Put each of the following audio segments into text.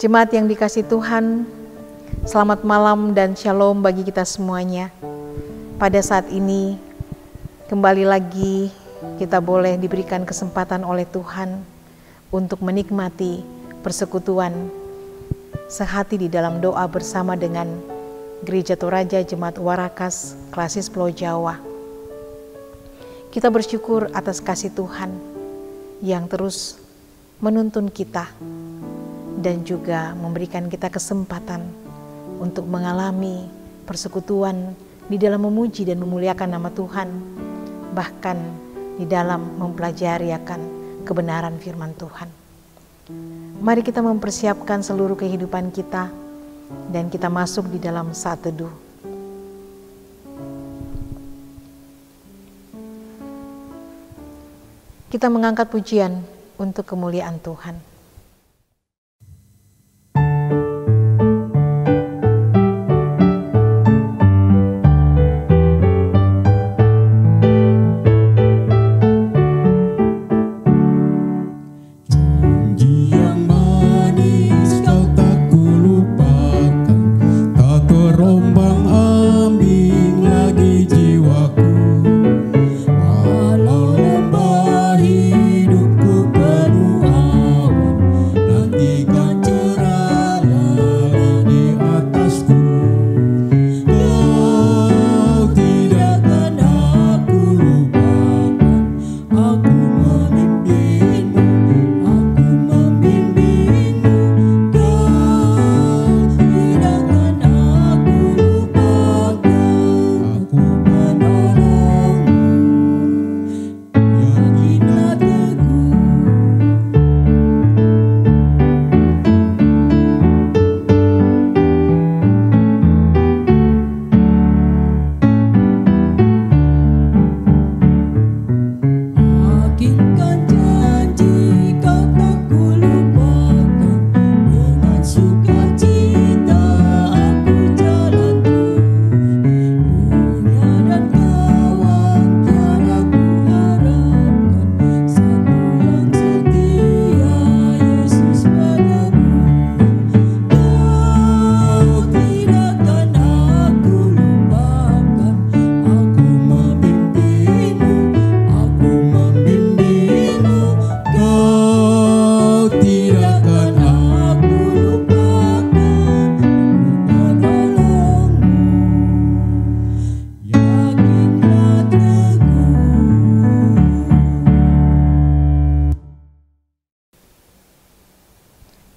Jemaat yang dikasihi Tuhan, selamat malam dan shalom bagi kita semuanya. Pada saat ini, kembali lagi kita boleh diberikan kesempatan oleh Tuhan untuk menikmati persekutuan sehati di dalam doa bersama dengan Gereja Toraja Jemaat Warakas Klasis Pulau Jawa. Kita bersyukur atas kasih Tuhan yang terus menuntun kita dan juga memberikan kita kesempatan untuk mengalami persekutuan di dalam memuji dan memuliakan nama Tuhan, bahkan di dalam mempelajari akan kebenaran firman Tuhan. Mari kita mempersiapkan seluruh kehidupan kita dan kita masuk di dalam saat teduh. Kita mengangkat pujian untuk kemuliaan Tuhan.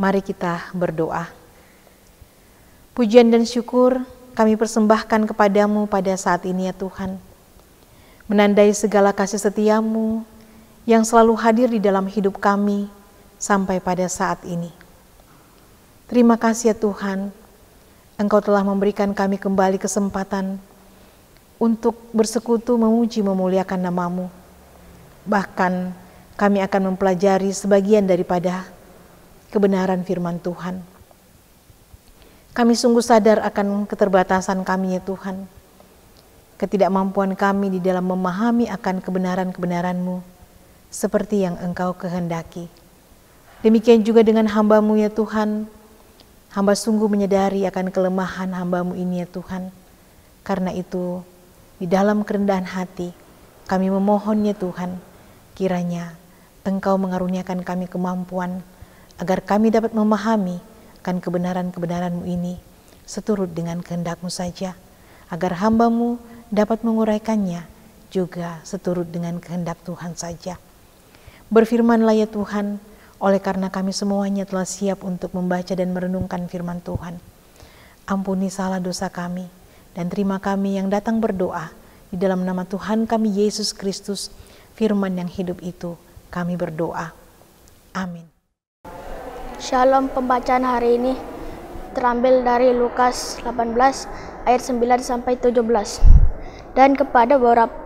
Mari kita berdoa. Pujian dan syukur kami persembahkan kepadamu pada saat ini ya Tuhan. Menandai segala kasih setiamu yang selalu hadir di dalam hidup kami sampai pada saat ini. Terima kasih ya Tuhan, Engkau telah memberikan kami kembali kesempatan untuk bersekutu memuji memuliakan nama-Mu. Bahkan kami akan mempelajari sebagian daripada kebenaran firman Tuhan. Kami sungguh sadar akan keterbatasan kami ya Tuhan, ketidakmampuan kami di dalam memahami akan kebenaran-kebenaran-Mu seperti yang Engkau kehendaki. Demikian juga dengan hamba-Mu ya Tuhan, hamba sungguh menyadari akan kelemahan hamba-Mu ini ya Tuhan. Karena itu, di dalam kerendahan hati, kami memohon ya Tuhan, kiranya Engkau mengaruniakan kami kemampuan agar kami dapat memahami akan kebenaran-kebenaran-Mu ini seturut dengan kehendak-Mu saja, agar hamba-Mu dapat menguraikannya juga seturut dengan kehendak Tuhan saja. Berfirmanlah ya Tuhan, oleh karena kami semuanya telah siap untuk membaca dan merenungkan firman Tuhan. Ampuni salah dosa kami dan terima kami yang datang berdoa di dalam nama Tuhan kami Yesus Kristus, firman yang hidup itu kami berdoa. Amin. Shalom, pembacaan hari ini terambil dari Lukas 18 ayat 9 sampai 17. Dan kepada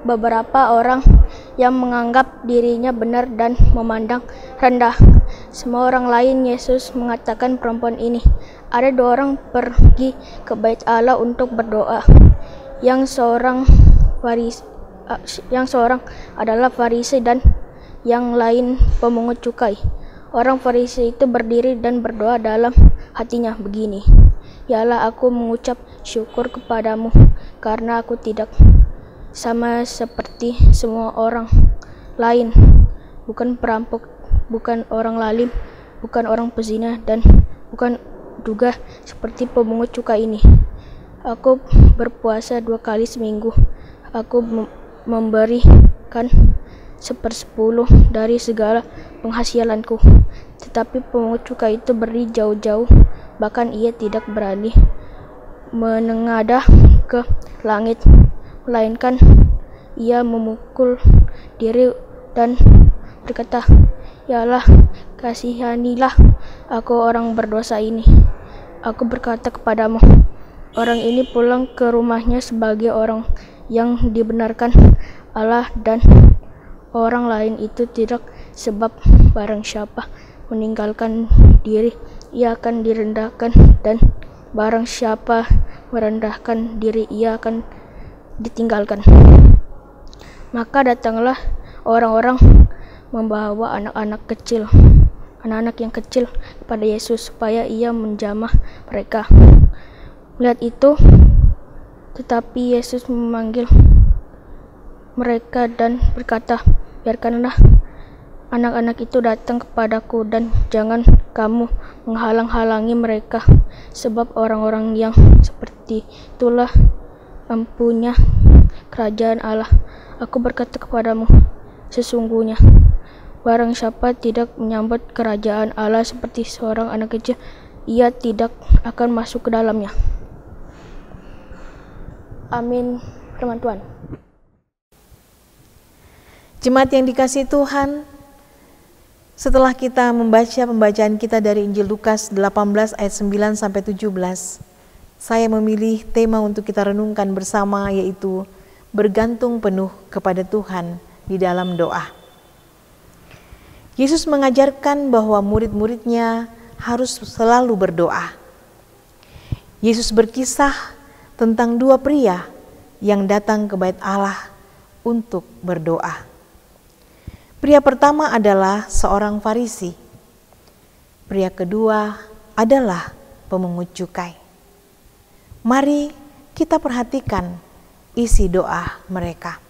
beberapa orang yang menganggap dirinya benar dan memandang rendah semua orang lain, Yesus mengatakan perempuan ini, ada dua orang pergi ke bait Allah untuk berdoa. Yang seorang adalah Farisi dan yang lain pemungut cukai. Orang Farisi itu berdiri dan berdoa dalam hatinya begini, "Ya Allah, aku mengucap syukur kepadamu karena aku tidak sama seperti semua orang lain, bukan perampok, bukan orang lalim, bukan orang pezina, dan bukan juga seperti pemungut cukai ini. Aku berpuasa 2 kali seminggu. Aku memberikan 1/10 dari segala penghasilanku." Tetapi pemungut cukai itu berdiri jauh-jauh, bahkan ia tidak berani menengadah ke langit, melainkan ia memukul diri dan berkata, "Ya Allah, kasihanilah aku orang berdosa ini." Aku berkata kepadamu, orang ini pulang ke rumahnya sebagai orang yang dibenarkan Allah, dan orang lain itu tidak, sebab barang siapa meninggalkan diri, ia akan direndahkan, dan barang siapa merendahkan diri, ia akan ditinggalkan. Maka datanglah orang-orang membawa anak-anak yang kecil kepada Yesus supaya ia menjamah mereka. Melihat itu, tetapi Yesus memanggil mereka dan berkata, "Biarkanlah anak-anak itu datang kepadaku, dan jangan kamu menghalang-halangi mereka, sebab orang-orang yang seperti itulah empunya kerajaan Allah. Aku berkata kepadamu, sesungguhnya barang siapa tidak menyambut kerajaan Allah seperti seorang anak kecil, ia tidak akan masuk ke dalamnya." Amin. Firman Tuhan. Jemaat yang dikasihi Tuhan, setelah kita membaca pembacaan kita dari Injil Lukas 18 ayat 9 sampai 17, saya memilih tema untuk kita renungkan bersama, yaitu bergantung penuh kepada Tuhan di dalam doa. Yesus mengajarkan bahwa murid-muridnya harus selalu berdoa. Yesus berkisah tentang 2 pria yang datang ke bait Allah untuk berdoa. Pria pertama adalah seorang Farisi. Pria kedua adalah pemungut cukai. Mari kita perhatikan isi doa mereka.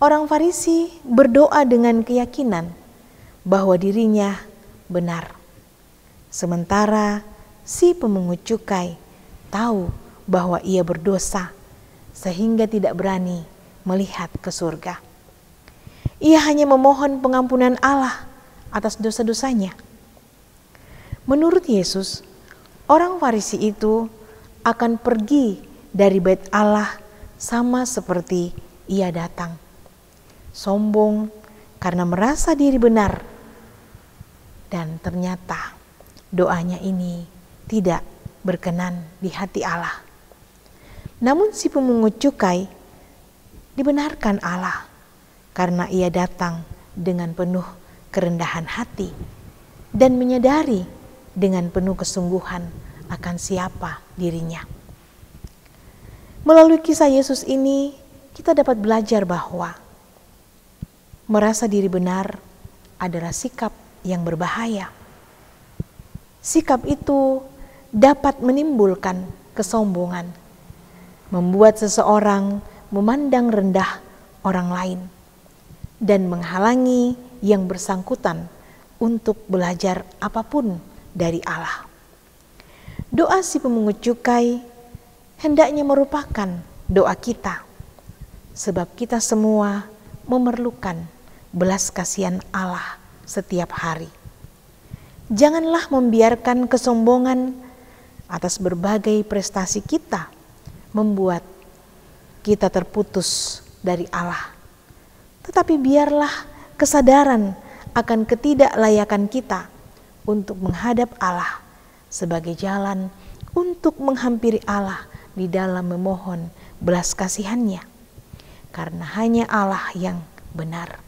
Orang Farisi berdoa dengan keyakinan bahwa dirinya benar. Sementara si pemungut cukai tahu bahwa ia berdosa sehingga tidak berani melihat ke surga. Ia hanya memohon pengampunan Allah atas dosa-dosanya. Menurut Yesus, orang Farisi itu akan pergi dari bait Allah sama seperti ia datang. Sombong karena merasa diri benar, dan ternyata doanya ini tidak berkenan di hati Allah. Namun si pemungut cukai dibenarkan Allah karena ia datang dengan penuh kerendahan hati dan menyadari dengan penuh kesungguhan akan siapa dirinya. Melalui kisah Yesus ini, kita dapat belajar bahwa merasa diri benar adalah sikap yang berbahaya. Sikap itu dapat menimbulkan kesombongan, membuat seseorang memandang rendah orang lain, dan menghalangi yang bersangkutan untuk belajar apapun dari Allah. Doa si pemungut cukai hendaknya merupakan doa kita, sebab kita semua memerlukan belas kasihan Allah setiap hari. Janganlah membiarkan kesombongan atas berbagai prestasi kita membuat kita terputus dari Allah. Tetapi biarlah kesadaran akan ketidaklayakan kita untuk menghadap Allah sebagai jalan untuk menghampiri Allah di dalam memohon belas kasihan-Nya. Karena hanya Allah yang benar,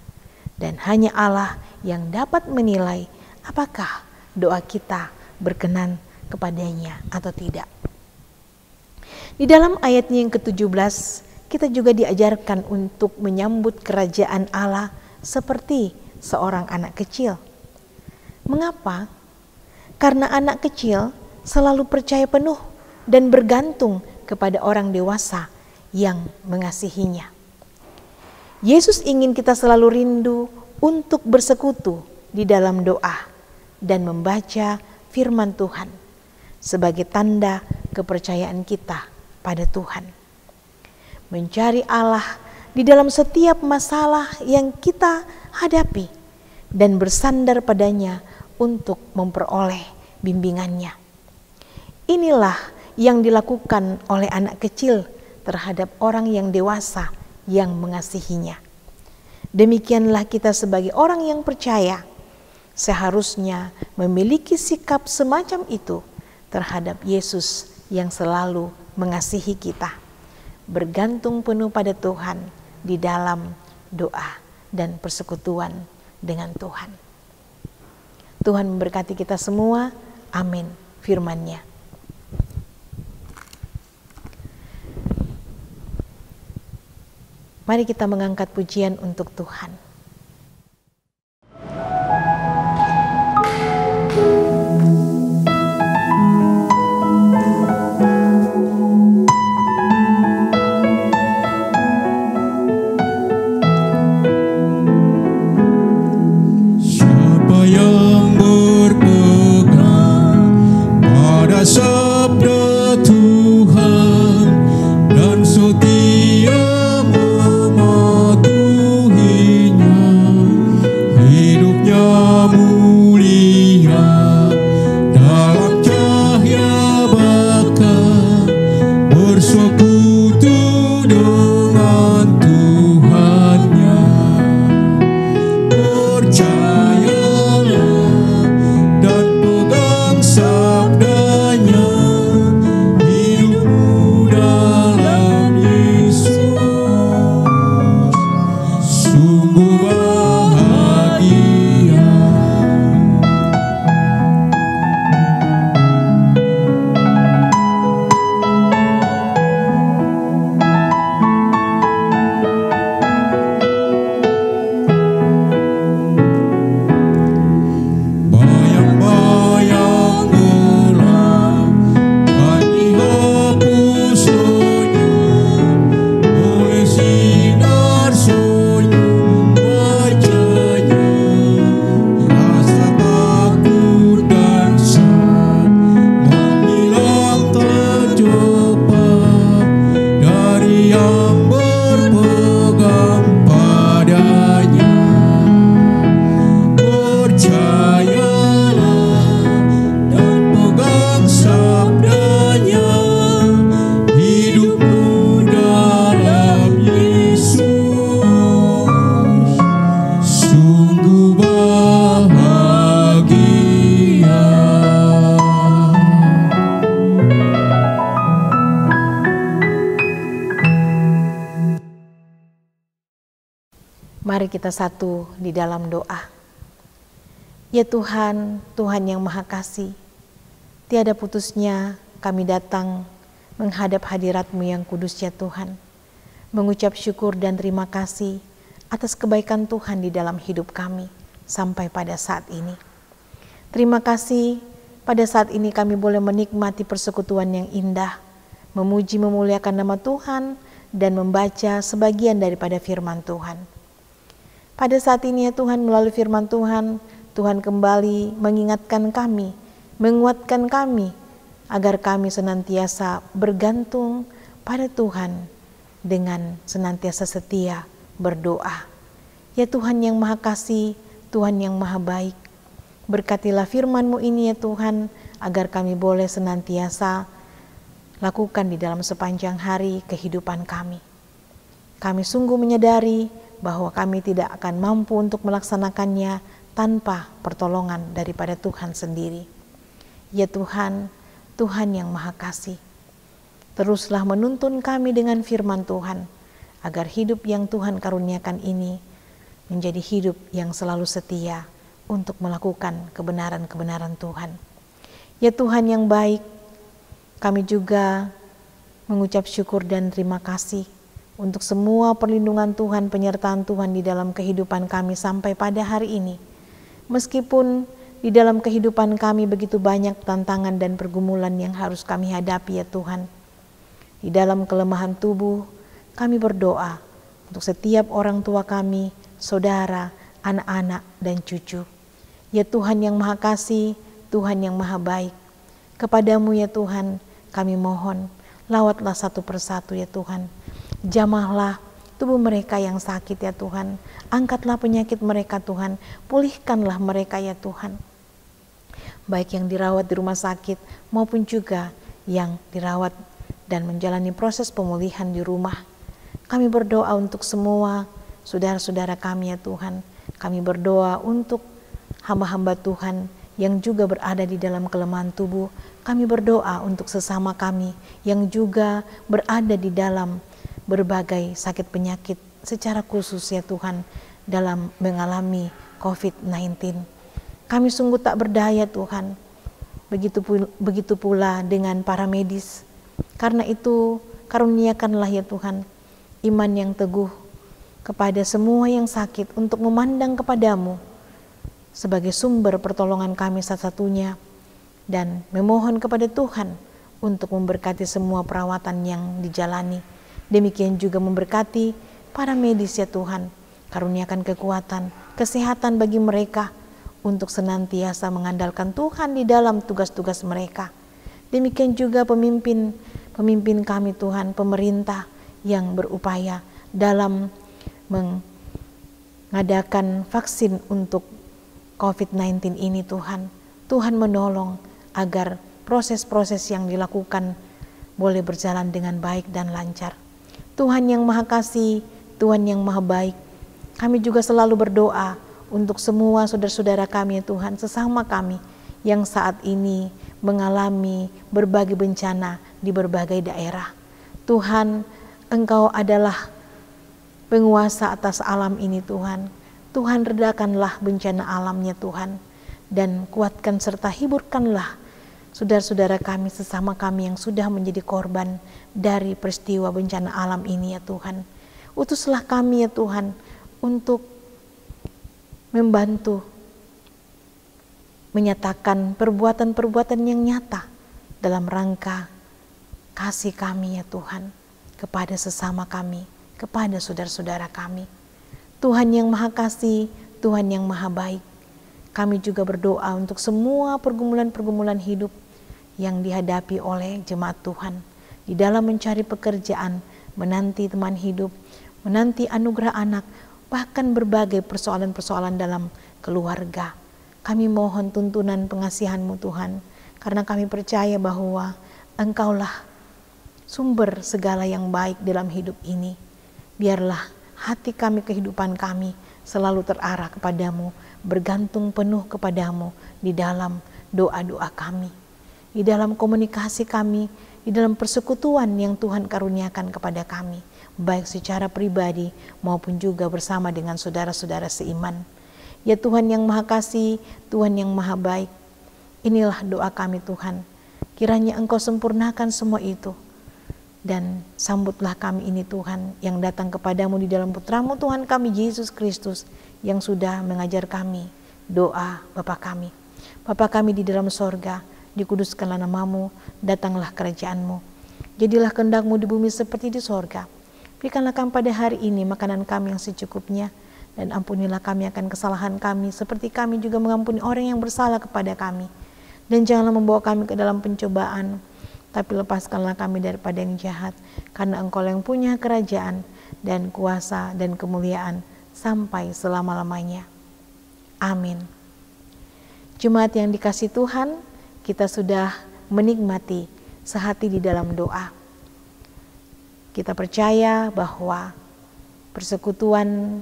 dan hanya Allah yang dapat menilai apakah doa kita berkenan kepadanya atau tidak. Di dalam ayatnya yang ke-17, kita juga diajarkan untuk menyambut kerajaan Allah seperti seorang anak kecil. Mengapa? Karena anak kecil selalu percaya penuh dan bergantung kepada orang dewasa yang mengasihinya. Yesus ingin kita selalu rindu untuk bersekutu di dalam doa dan membaca firman Tuhan sebagai tanda kepercayaan kita pada Tuhan. Mencari Allah di dalam setiap masalah yang kita hadapi dan bersandar padanya untuk memperoleh bimbingannya. Inilah yang dilakukan oleh anak kecil terhadap orang yang dewasa yang mengasihinya. Demikianlah kita sebagai orang yang percaya seharusnya memiliki sikap semacam itu terhadap Yesus yang selalu mengasihi kita, bergantung penuh pada Tuhan di dalam doa dan persekutuan dengan Tuhan. Tuhan memberkati kita semua. Amin. Firman-Nya. Mari kita mengangkat pujian untuk Tuhan. Sabda Tuhan dan setia mematuhinya, hidupnya mulia dalam cahaya bakat, bersekutu dengan Tuhannya. Percayalah dan pegang sabdanya, hidupmu dalam Yesus sungguh bahagia. Bayang-bayang gelap kan dihapus lenyap oleh sinar senyum wajahnya. Rasa takut dan sad menghilang terjebak dari yang berpegang padanya. Percayalah dan pegang sabdanya, hidupmu dalam Yesus sungguh bahagia. Mari kita satu di dalam doa. Ya Tuhan, Tuhan yang Maha Kasih, tiada putusnya kami datang menghadap hadirat-Mu yang kudus ya Tuhan, mengucap syukur dan terima kasih atas kebaikan Tuhan di dalam hidup kami sampai pada saat ini. Terima kasih pada saat ini kami boleh menikmati persekutuan yang indah, memuji memuliakan nama Tuhan dan membaca sebagian daripada firman Tuhan. Pada saat ini ya Tuhan, melalui firman Tuhan, Tuhan kembali mengingatkan kami, menguatkan kami, agar kami senantiasa bergantung pada Tuhan dengan senantiasa setia berdoa. Ya Tuhan yang Maha Kasih, Tuhan yang Maha Baik, berkatilah firman-Mu ini ya Tuhan, agar kami boleh senantiasa lakukan di dalam sepanjang hari kehidupan kami. Kami sungguh menyadari bahwa kami tidak akan mampu untuk melaksanakannya tanpa pertolongan daripada Tuhan sendiri. Ya Tuhan, Tuhan yang Maha Kasih, teruslah menuntun kami dengan firman Tuhan, agar hidup yang Tuhan karuniakan ini menjadi hidup yang selalu setia untuk melakukan kebenaran-kebenaran Tuhan. Ya Tuhan yang baik, kami juga mengucap syukur dan terima kasih untuk semua perlindungan Tuhan, penyertaan Tuhan di dalam kehidupan kami sampai pada hari ini. Meskipun di dalam kehidupan kami begitu banyak tantangan dan pergumulan yang harus kami hadapi ya Tuhan. Di dalam kelemahan tubuh, kami berdoa untuk setiap orang tua kami, saudara, anak-anak, dan cucu. Ya Tuhan yang Maha Kasih, Tuhan yang Maha Baik, kepadamu ya Tuhan kami mohon, lawatlah satu persatu ya Tuhan. Jamahlah tubuh mereka yang sakit ya Tuhan. Angkatlah penyakit mereka Tuhan, pulihkanlah mereka ya Tuhan. Baik yang dirawat di rumah sakit maupun juga yang dirawat dan menjalani proses pemulihan di rumah. Kami berdoa untuk semua saudara-saudara kami ya Tuhan. Kami berdoa untuk hamba-hamba Tuhan yang juga berada di dalam kelemahan tubuh. Kami berdoa untuk sesama kami yang juga berada di dalam berbagai sakit penyakit secara khusus ya Tuhan dalam mengalami COVID-19. Kami sungguh tak berdaya Tuhan, begitu pula dengan para medis. Karena itu karuniakanlah ya Tuhan iman yang teguh kepada semua yang sakit untuk memandang kepadamu sebagai sumber pertolongan kami satu-satunya, dan memohon kepada Tuhan untuk memberkati semua perawatan yang dijalani. Demikian juga memberkati para medis ya Tuhan, karuniakan kekuatan, kesehatan bagi mereka untuk senantiasa mengandalkan Tuhan di dalam tugas-tugas mereka. Demikian juga pemimpin kami Tuhan, pemerintah yang berupaya dalam mengadakan vaksin untuk COVID-19 ini Tuhan. Tuhan menolong agar proses-proses yang dilakukan boleh berjalan dengan baik dan lancar. Tuhan yang Maha Kasih, Tuhan yang Maha Baik, kami juga selalu berdoa untuk semua saudara-saudara kami ya Tuhan, sesama kami yang saat ini mengalami berbagai bencana di berbagai daerah. Tuhan, Engkau adalah penguasa atas alam ini Tuhan. Tuhan, redakanlah bencana alamnya Tuhan, dan kuatkan serta hiburkanlah saudara-saudara kami, sesama kami yang sudah menjadi korban dari peristiwa bencana alam ini ya Tuhan. Utuslah kami ya Tuhan untuk membantu menyatakan perbuatan-perbuatan yang nyata dalam rangka kasih kami ya Tuhan kepada sesama kami, kepada saudara-saudara kami. Tuhan yang Maha Kasih, Tuhan yang Maha Baik, kami juga berdoa untuk semua pergumulan-pergumulan hidup yang dihadapi oleh jemaat Tuhan di dalam mencari pekerjaan, menanti teman hidup, menanti anugerah anak, bahkan berbagai persoalan-persoalan dalam keluarga. Kami mohon tuntunan pengasihan-Mu Tuhan, karena kami percaya bahwa Engkaulah sumber segala yang baik dalam hidup ini. Biarlah hati kami, kehidupan kami selalu terarah kepadamu, bergantung penuh kepadamu di dalam doa-doa kami, di dalam komunikasi kami, di dalam persekutuan yang Tuhan karuniakan kepada kami, baik secara pribadi maupun juga bersama dengan saudara-saudara seiman. Ya Tuhan yang Maha Kasih, Tuhan yang Maha Baik, inilah doa kami Tuhan. Kiranya Engkau sempurnakan semua itu, dan sambutlah kami ini Tuhan yang datang kepadamu di dalam Putramu Tuhan kami Yesus Kristus yang sudah mengajar kami doa Bapa kami. Bapa kami di dalam sorga, dikuduskanlah namamu, datanglah kerajaan-Mu. Jadilah kehendak-Mu di bumi seperti di sorga. Berikanlah kami pada hari ini makanan kami yang secukupnya, dan ampunilah kami akan kesalahan kami seperti kami juga mengampuni orang yang bersalah kepada kami. Dan janganlah membawa kami ke dalam pencobaan, tapi lepaskanlah kami daripada yang jahat, karena Engkau yang punya kerajaan dan kuasa dan kemuliaan sampai selama-lamanya. Amin. Jemaat yang dikasihi Tuhan, kita sudah menikmati sehati di dalam doa. Kita percaya bahwa persekutuan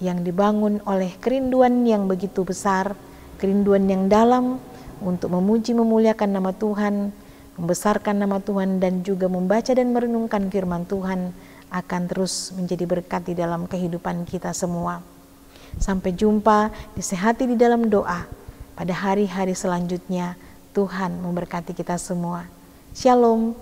yang dibangun oleh kerinduan yang begitu besar, kerinduan yang dalam untuk memuji memuliakan nama Tuhan, membesarkan nama Tuhan, dan juga membaca dan merenungkan firman Tuhan akan terus menjadi berkat di dalam kehidupan kita semua. Sampai jumpa di Sehati di dalam doa pada hari-hari selanjutnya. Tuhan memberkati kita semua. Shalom.